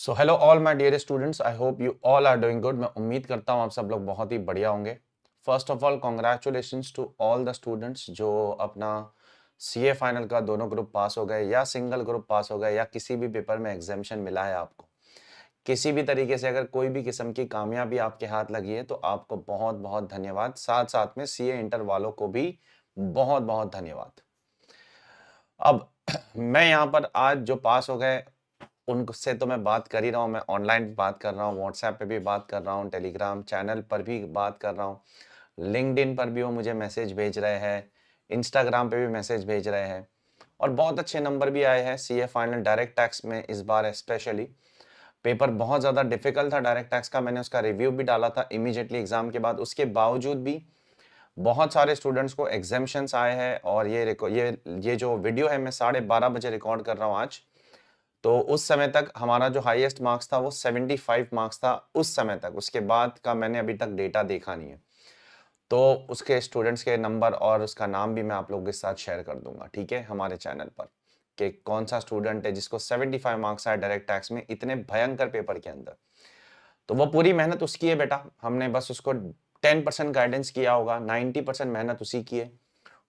So hello all my dear students, I hope you all are doing good. मैं उम्मीद करता हूँ आप सब लोग बहुत ही बढ़िया होंगे। First of all congratulations to all the students जो अपना सीए फाइनल का दोनों ग्रुप पास हो गए या सिंगल ग्रुप पास हो गए या किसी भी पेपर में एग्जामिशन मिला है आपको। किसी भी तरीके से अगर कोई भी किस्म की कामयाबी आपके हाथ लगी है तो आपको बहुत बहुत धन्यवाद। साथ साथ में सीए इंटर वालों को भी बहुत बहुत धन्यवाद। अब मैं यहाँ पर आज जो पास हो गए उनसे तो मैं बात कर ही रहा हूँ, मैं ऑनलाइन भी बात कर रहा हूँ, व्हाट्सएप पे भी बात कर रहा हूँ, टेलीग्राम चैनल पर भी बात कर रहा हूँ, लिंक्डइन पर भी वो मुझे मैसेज भेज रहे हैं, इंस्टाग्राम पे भी मैसेज भेज रहे हैं और बहुत अच्छे नंबर भी आए हैं सीए फाइनल डायरेक्ट टैक्स में। इस बार स्पेशली पेपर बहुत ज़्यादा डिफिकल्ट था डायरेक्ट टैक्स का, मैंने उसका रिव्यू भी डाला था इमीडिएटली एग्जाम के बाद। उसके बावजूद भी बहुत सारे स्टूडेंट्स को एग्जाम्शंस आए हैं और ये जो वीडियो है मैं 12:30 बजे रिकॉर्ड कर रहा हूँ आज। तो उस समय तक हमारा जो हाईएस्ट मार्क्स था वो 75 मार्क्स था उस समय तक। उसके बाद का मैंने अभी तक डेटा देखा नहीं है, तो उसके स्टूडेंट्स के नंबर और उसका नाम भी मैं आप लोगों के साथ शेयर कर दूंगा, ठीक है, हमारे चैनल पर, कि कौन सा स्टूडेंट है जिसको 75 मार्क्स आए डायरेक्ट टैक्स में इतने भयंकर पेपर के अंदर। तो वो पूरी मेहनत उसकी है बेटा, हमने बस उसको 10% गाइडेंस किया होगा, 90% मेहनत उसी की है।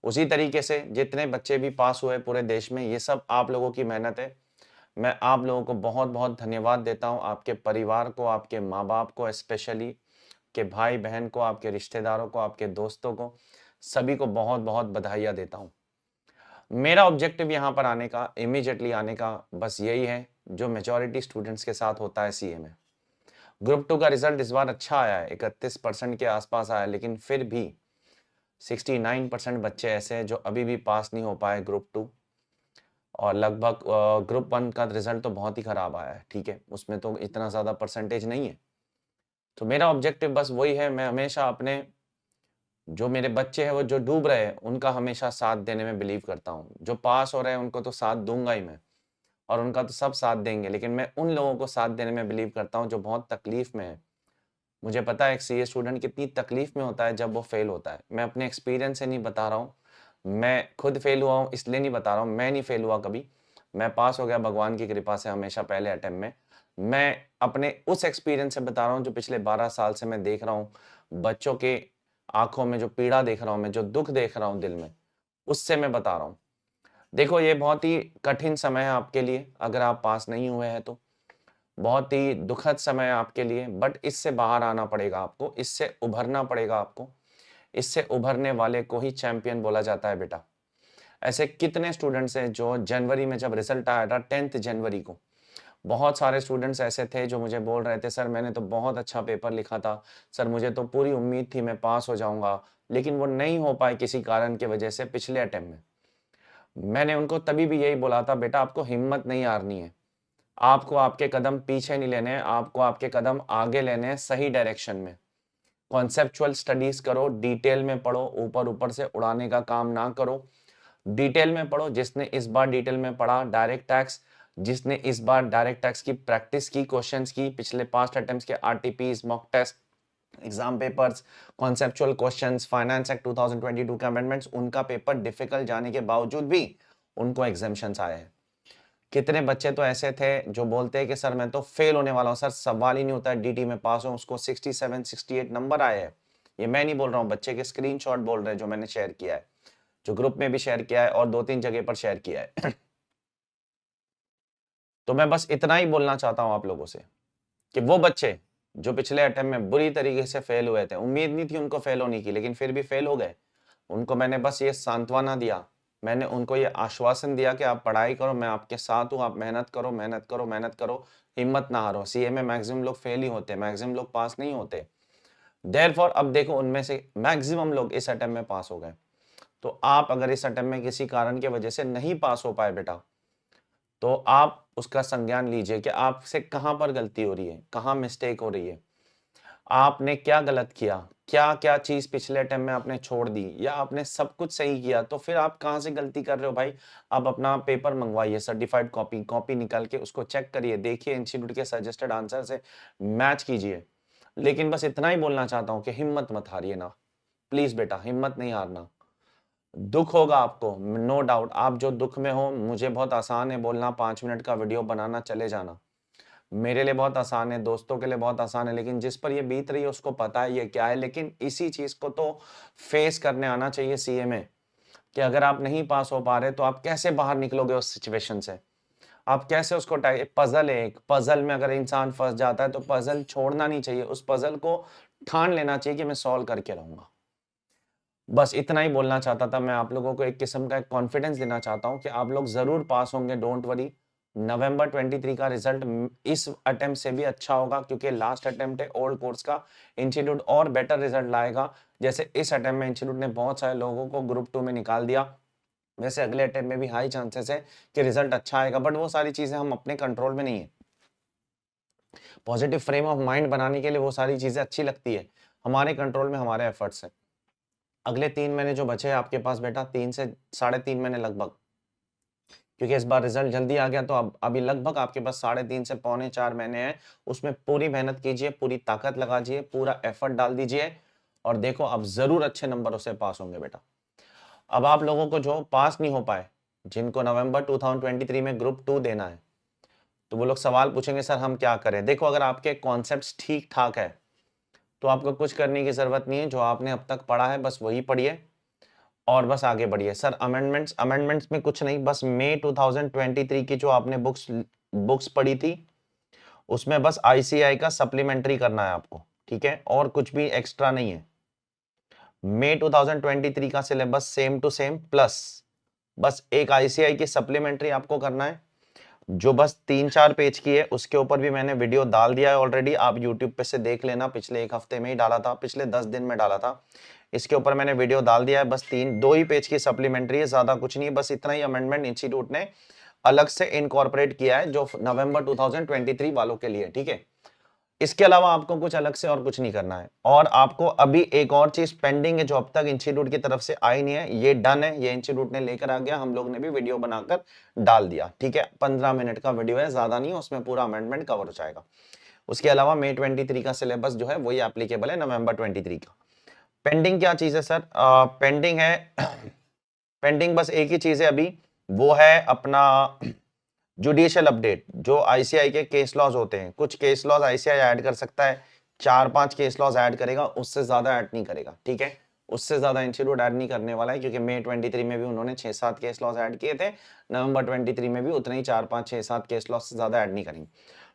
उसी तरीके से जितने बच्चे भी पास हुए पूरे देश में, ये सब आप लोगों की मेहनत है। मैं आप लोगों को बहुत बहुत धन्यवाद देता हूं, आपके परिवार को, आपके माँ बाप को, स्पेशली के भाई बहन को, आपके रिश्तेदारों को, आपके दोस्तों को, सभी को बहुत बहुत बधाइयाँ देता हूं। मेरा ऑब्जेक्टिव यहाँ पर आने का, इमीडिएटली आने का बस यही है जो मेजॉरिटी स्टूडेंट्स के साथ होता है सीए में। ग्रुप 2 का रिजल्ट इस बार अच्छा आया है, 31% के आसपास आया, लेकिन फिर भी 69% बच्चे ऐसे हैं जो अभी भी पास नहीं हो पाए ग्रुप 2। और लगभग ग्रुप 1 का रिजल्ट तो बहुत ही खराब आया है, ठीक है, उसमें तो इतना ज़्यादा परसेंटेज नहीं है। तो मेरा ऑब्जेक्टिव बस वही है, मैं हमेशा अपने जो मेरे बच्चे हैं वो जो डूब रहे हैं उनका हमेशा साथ देने में बिलीव करता हूँ। जो पास हो रहे हैं उनको तो साथ दूंगा ही मैं, और उनका तो सब साथ देंगे, लेकिन मैं उन लोगों को साथ देने में बिलीव करता हूँ जो बहुत तकलीफ में है। मुझे पता है एक सीए स्टूडेंट कितनी तकलीफ में होता है जब वो फेल होता है। मैं अपने एक्सपीरियंस से नहीं बता रहा हूँ, मैं खुद फेल हुआ हूँ इसलिए नहीं बता रहा हूँ, मैं नहीं फेल हुआ कभी, मैं पास हो गया भगवान की कृपा से हमेशा पहले अटेम्प्ट में। मैं अपने उस एक्सपीरियंस से बता रहा हूँ जो पिछले 12 साल से मैं देख रहा हूँ, बच्चों के आंखों में जो पीड़ा देख रहा हूँ, मैं जो दुख देख रहा हूँ दिल में, उससे मैं बता रहा हूँ। देखो ये बहुत ही कठिन समय है आपके लिए अगर आप पास नहीं हुए हैं तो, बहुत ही दुखद समय है आपके लिए, बट इससे बाहर आना पड़ेगा आपको, इससे उभरना पड़ेगा आपको। इससे उभरने वाले को ही चैंपियन बोला जाता है बेटा। ऐसे कितने स्टूडेंट्स हैं जो जनवरी में जब रिजल्ट आया था 10th जनवरी को, बहुत सारे स्टूडेंट्स ऐसे थे जो मुझे बोल रहे थे सर मैंने तो बहुत अच्छा पेपर लिखा था, सर मुझे तो पूरी उम्मीद थी मैं पास हो जाऊंगा, लेकिन वो नहीं हो पाए किसी कारण की वजह से पिछले अटेम्प्ट में। मैंने उनको तभी भी यही बोला था, बेटा आपको हिम्मत नहीं हारनी है, आपको आपके कदम पीछे नहीं लेने हैं, आपको आपके कदम आगे लेने हैं सही डायरेक्शन में। कॉन्सेप्चुअल स्टडीज करो, डिटेल में पढ़ो, ऊपर ऊपर से उड़ाने का काम ना करो, डिटेल में पढ़ो। जिसने इस बार डिटेल में पढ़ा डायरेक्ट टैक्स, जिसने इस बार डायरेक्ट टैक्स की प्रैक्टिस की, क्वेश्चंस की, पिछले पास्ट अटेम्प्ट्स के RTPs, mock test, exam papers, conceptual questions, finance act 2022 के अमेंडमेंट्स, उनका पेपर डिफिकल्ट जाने के बावजूद भी उनको एग्जाम्शंस आए हैं। कितने बच्चे तो ऐसे थे जो बोलते हैं कि सर मैं तो फेल होने वाला हूँ, सर सवाल ही नहीं होता है डीटी में पास हो, उसको 67 68 नंबर आए हैं। ये मैं नहीं बोल रहा हूँ, बच्चे के स्क्रीनशॉट बोल रहे हैं जो मैंने शेयर किया है, जो ग्रुप में भी शेयर किया है और 2-3 जगह पर शेयर किया है। तो मैं बस इतना ही बोलना चाहता हूँ आप लोगों से कि वो बच्चे जो पिछले अटेम्प्ट में बुरी तरीके से फेल हुए थे, उम्मीद नहीं थी उनको फेल होने की, लेकिन फिर भी फेल हो गए, उनको मैंने बस ये सांत्वना दिया, मैंने उनको ये आश्वासन दिया कि आप पढ़ाई करो, मैं आपके साथ हूँ, आप मेहनत करो, मेहनत करो, मेहनत करो, हिम्मत ना हारो। सीए में मैक्सिमम लोग फेल ही होते, मैक्सिमम लोग पास नहीं होते। देयरफॉर अब देखो उनमें से मैक्सिमम लोग इस अटेम्प्ट में पास हो गए। तो आप अगर इस अटेम्प्ट में किसी कारण की वजह से नहीं पास हो पाए बेटा, तो आप उसका संज्ञान लीजिए कि आपसे कहाँ पर गलती हो रही है, कहाँ मिस्टेक हो रही है, आपने क्या गलत किया, क्या क्या चीज पिछले अटेम्प्ट में आपने छोड़ दी, या आपने सब कुछ सही किया, तो फिर आप कहाँ से गलती कर रहे हो भाई। आप अपना पेपर मंगवाइए, सर्टिफाइड कॉपी कॉपी निकाल के उसको चेक करिए, देखिए इंस्टीट्यूट के सजेस्टेड आंसर से मैच कीजिए। लेकिन बस इतना ही बोलना चाहता हूँ कि हिम्मत मत हारिए ना, प्लीज बेटा हिम्मत नहीं हारना। दुख होगा आपको, नो डाउट, आप जो दुख में हो, मुझे बहुत आसान है बोलना 5 मिनट का वीडियो बनाना चले जाना, मेरे लिए बहुत आसान है, दोस्तों के लिए बहुत आसान है, लेकिन जिस पर ये बीत रही है उसको पता है ये क्या है। लेकिन इसी चीज को तो फेस करने आना चाहिए सीए में, कि अगर आप नहीं पास हो पा रहे तो आप कैसे बाहर निकलोगे उस सिचुएशन से, आप कैसे उसको पजल है, एक पजल में अगर इंसान फंस जाता है तो पजल छोड़ना नहीं चाहिए, उस पजल को ठान लेना चाहिए कि मैं सॉल्व करके रहूंगा। बस इतना ही बोलना चाहता था। मैं आप लोगों को एक किस्म का एक कॉन्फिडेंस देना चाहता हूं कि आप लोग जरूर पास होंगे, डोंट वरी। नवंबर 23 का रिजल्ट इस अटेम्प्ट से भी अच्छा होगा, क्योंकि लास्ट अटेम्प्ट है ओल्ड कोर्स का। इंस्टीट्यूट और बेटर रिजल्ट लाएगा। जैसे इस अटेम्प्ट में इंस्टीट्यूट ने बहुत सारे लोगों को ग्रुप 2 में निकाल दिया, वैसे अगले अटेम्प्ट में भी हाई चांसेस है कि रिजल्ट अच्छा आएगा। बट वो सारी चीजें हम अपने कंट्रोल में नहीं है। पॉजिटिव फ्रेम ऑफ माइंड बनाने के लिए वो सारी चीजें अच्छी लगती है। हमारे कंट्रोल में हमारे एफर्ट्स है। अगले 3 महीने जो बचे हैं आपके पास बेटा, 3 से 3.5 महीने लगभग, क्योंकि इस बार रिजल्ट जल्दी आ गया, तो अब अभी लगभग आपके पास 3.5 से 3.25 4 महीने हैं। उसमें पूरी मेहनत कीजिए, पूरी ताकत लगाइए, पूरा एफर्ट डाल दीजिए, और देखो अब जरूर अच्छे नंबरों से पास होंगे बेटा। अब आप लोगों को जो पास नहीं हो पाए, जिनको नवंबर 2023 में ग्रुप 2 देना है, तो वो लोग सवाल पूछेंगे सर हम क्या करें। देखो, अगर आपके कॉन्सेप्ट्स ठीक ठाक है तो आपको कुछ करने की जरूरत नहीं है। जो आपने अब तक पढ़ा है बस वही पढ़िए और बस आगे बढ़िए। सर अमेंडमेंट्स में कुछ नहीं, बस मई 2023 की जो आपने बुक्स पढ़ी थी उसमें बस आईसीआई का सप्लीमेंट्री करना है आपको, ठीक है, और कुछ भी एक्स्ट्रा नहीं है। मई 2023 का syllabus same to same, plus बस एक आईसीआई की सप्लीमेंट्री आपको करना है, जो बस 3-4 पेज की है। उसके ऊपर भी मैंने वीडियो डाल दिया है ऑलरेडी, आप यूट्यूब पे से देख लेना। पिछले 1 हफ्ते में ही डाला था, पिछले 10 दिन में डाला था। इसके ऊपर मैंने वीडियो डाल दिया है। बस 2 ही पेज की सप्लीमेंट्री है, ज्यादा कुछ नहीं। बस इतना ही अमेंडमेंट इंस्टीट्यूट ने अलग से इनकॉर्पोरेट किया है, जो नवंबर 2023 वालों के लिए, ठीक है। इसके अलावा आपको कुछ अलग से और कुछ नहीं करना है। और आपको अभी एक और चीज पेंडिंग है जो अब तक इंस्टीट्यूट की तरफ से आई नहीं है, ये डन है, ये इंस्टीट्यूट ने लेकर आ गया, हम लोग ने भी वीडियो बनाकर डाल दिया, ठीक है। 15 मिनट का वीडियो है, ज्यादा नहीं है, उसमें पूरा अमेंडमेंट कवर हो जाएगा। उसके अलावा मई 23 का सिलेबस जो है वही एप्लीकेबल है नवंबर 23 का। पेंडिंग क्या चीज है सर? पेंडिंग है पेंडिंग बस एक ही चीज है अभी, वो है अपना जुडिशियल अपडेट। जो आईसीआई के केस लॉज होते हैं, कुछ केस लॉज आईसीआई ऐड कर सकता है, 4-5 केस लॉज ऐड करेगा, उससे ज्यादा ऐड नहीं करेगा, ठीक है। उससे ज्यादा इंस्टीट्यूट ऐड नहीं करने वाला है, क्योंकि मई 23 में भी उन्होंने 6-7 केस लॉज ऐड किए थे। नवंबर 23 में भी उतने ही 4-5-6-7 केस लॉज से ज्यादा ऐड नहीं करेंगे।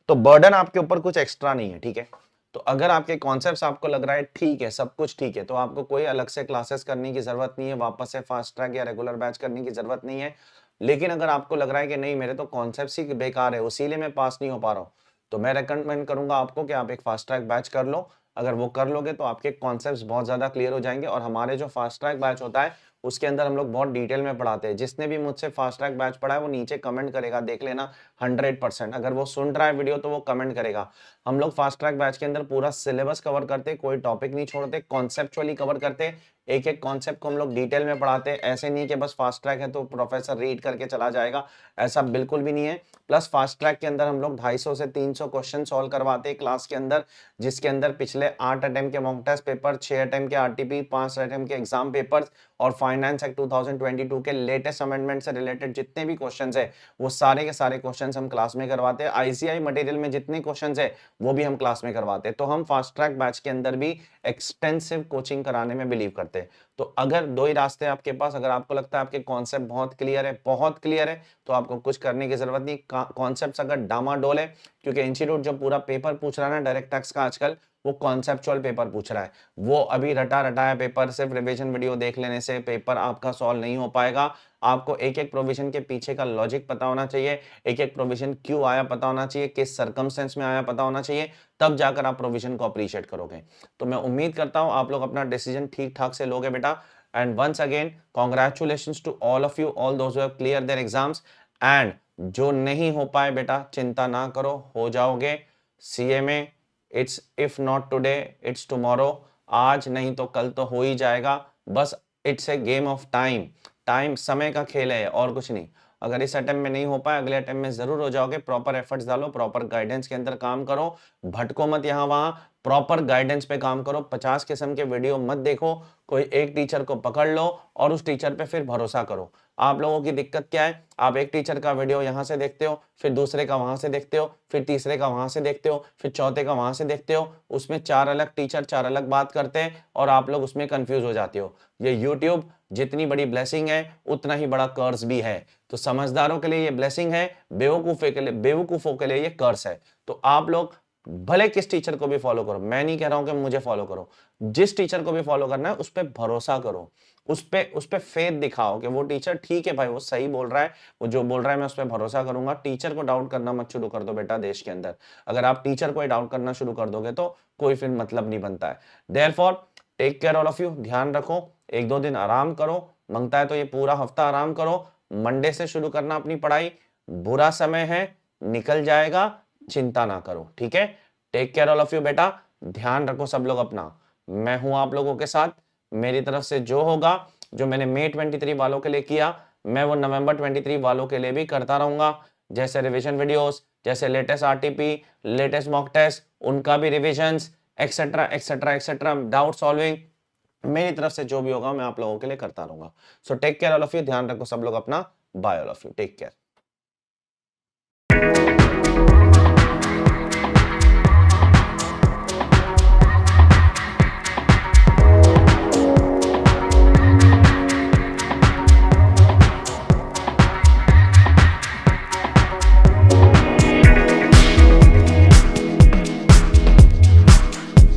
तो बर्डन आपके ऊपर कुछ एक्स्ट्रा नहीं है, ठीक है। तो अगर आपके कॉन्सेप्ट्स आपको लग रहा है ठीक है, सब कुछ ठीक है, तो आपको कोई अलग से क्लासेस करने की जरूरत नहीं है, वापस से फास्ट ट्रैक या रेगुलर बैच करने की जरूरत नहीं है। लेकिन अगर आपको लग रहा है कि नहीं मेरे तो कॉन्सेप्ट्स ही बेकार है, उसीलिए मैं पास नहीं हो पा रहा हूँ, तो मैं रेकमेंड करूंगा आपको कि आप एक फास्ट ट्रैक बैच कर लो। अगर वो कर लोगे तो आपके कॉन्सेप्ट्स बहुत ज्यादा क्लियर हो जाएंगे। और हमारे जो फास्ट ट्रैक बैच होता है उसके अंदर हम लोग बहुत डिटेल में पढ़ाते हैं। जिसने भी मुझसे फास्ट ट्रैक बैच पढ़ा है वो नीचे कमेंट करेगा, देख लेना। 100%, अगर वो सुन रहा है वीडियो तो वो कमेंट करेगा। हम लोग फास्ट ट्रैक बैच के अंदर पूरा सिलेबस कवर करते, कोई टॉपिक नहीं छोड़ते, कॉन्सेप्चुअली कवर करते। एक एक कॉन्सेप्ट को हम लोग डिटेल में पढ़ाते हैं। ऐसे नहीं कि बस फास्ट ट्रैक है तो प्रोफेसर रीड करके चला जाएगा, ऐसा बिल्कुल भी नहीं है। प्लस फास्ट ट्रैक के अंदर हम लोग 250 से 300 क्वेश्चन सॉल्व करवाते हैं क्लास के अंदर, जिसके अंदर पिछले 8 अटेम्प्ट के मॉक टेस्ट पेपर, 6 अटेम्प्ट के आरटीपी, 5 अटेम्प्ट के एग्जाम पेपर्स और फाइनेंस एक्ट 2022 के लेटेस्ट अमेंडमेंट से रिलेटेड जितने भी क्वेश्चंस है वो सारे के सारे क्वेश्चंस हम क्लास में करवाते हैं। आईसीआई मटेरियल में जितने क्वेश्चंस है वो भी हम क्लास में करवाते हैं। तो हम फास्ट ट्रैक बैच के अंदर भी एक्सटेंसिव कोचिंग कराने में बिलीव करते हैं। तो अगर 2 ही रास्ते हैं आपके पास, अगर आपको लगता है आपके कॉन्सेप्ट बहुत क्लियर है, बहुत क्लियर है, तो आपको कुछ करने की जरूरत नहीं। कॉन्सेप्ट अगर डामाडोल है, क्योंकि इंस्टीट्यूट जो पूरा पेपर पूछ रहा है ना डायरेक्ट टैक्स का आजकल, वो कॉन्सेप्चुअल पेपर पूछ रहा है। वो अभी रटा रटाया पेपर सिर्फ रिवीजन वीडियो देख लेने से पेपर आपका सॉल्व नहीं हो पाएगा। आपको एक एक प्रोविजन के पीछे का लॉजिक पता होना चाहिए, एक एक प्रोविजन क्यों आया पता होना चाहिए, किस सर्कमस्टेंस में आया पता होना चाहिए, तब जाकर आप प्रोविजन को अप्रिशिएट करोगे। तो मैं उम्मीद करता हूं आप लोग अपना डिसीजन ठीक ठाक से लोगे बेटा। And once again congratulations to all of you, all those who have clear their exams. And जो नहीं हो पाए बेटा चिंता ना करो, हो जाओगे। सीए में it's if not today it's tomorrow, आज नहीं तो कल तो हो ही जाएगा। बस it's a game of time, time समय का खेल है और कुछ नहीं। अगर इस अटेम्प्ट में नहीं हो पाए अगले अटेम्प्ट में जरूर हो जाओगे। प्रॉपर एफर्ट्स डालो, प्रॉपर गाइडेंस के अंदर काम करो, भटको मत यहाँ वहां, प्रॉपर गाइडेंस पे काम करो, 50 किस्म के वीडियो मत देखो, कोई एक टीचर को पकड़ लो और उस टीचर पे फिर भरोसा करो। आप लोगों की दिक्कत क्या है, आप एक टीचर का वीडियो यहाँ से देखते हो, फिर दूसरे का वहां से देखते हो, फिर तीसरे का वहां से देखते हो, फिर चौथे का वहां से देखते हो, उसमें 4 अलग टीचर 4 अलग बात करते हैं और आप लोग उसमें कंफ्यूज हो जाते हो। ये यूट्यूब जितनी बड़ी ब्लेसिंग है उतना ही बड़ा कर्ज भी है। तो समझदारों के लिए ये ब्लेसिंग है, बेवकूफों के लिए ये कर्ज है। तो आप लोग भले किस टीचर को भी फॉलो करो, मैं नहीं कह रहा हूं कि मुझे फॉलो करो, जिस टीचर को भी फॉलो करना है उस पर भरोसा करो, उस पे फेथ दिखाओ कि वो टीचर ठीक है भाई, वो सही बोल रहा है, वो जो बोल रहा है मैं उस पर भरोसा करूंगा। टीचर को डाउट करना मत शुरू कर दो बेटा देश के अंदर। अगर आप टीचर को ही डाउट करना शुरू कर दोगे तो कोई फिर मतलब नहीं बनता है। Therefore take care all of you, ध्यान रखो, 1-2 दिन आराम करो, मांगता है तो ये पूरा हफ्ता आराम करो, मंडे से शुरू करना अपनी पढ़ाई। बुरा समय है, निकल जाएगा, चिंता ना करो, ठीक है। Take care all of you बेटा, ध्यान रखो सब लोग अपना, मैं हूं आप लोगों के साथ। मेरी तरफ से जो होगा, जो मैंने मई 23 वालों के लिए किया, मैं वो नवंबर 23 वालों के लिए भी करता रहूंगा। जैसे रिवीजन वीडियोस, जैसे latest RTP, latest mock test, उनका भी revisions, etcetera etcetera etcetera, doubt solving, मेरी तरफ से जो भी होगा मैं आप लोगों के लिए करता रहूंगा। So take care all of you, ध्यान रखो सब लोग अपना, bye all of you, take care.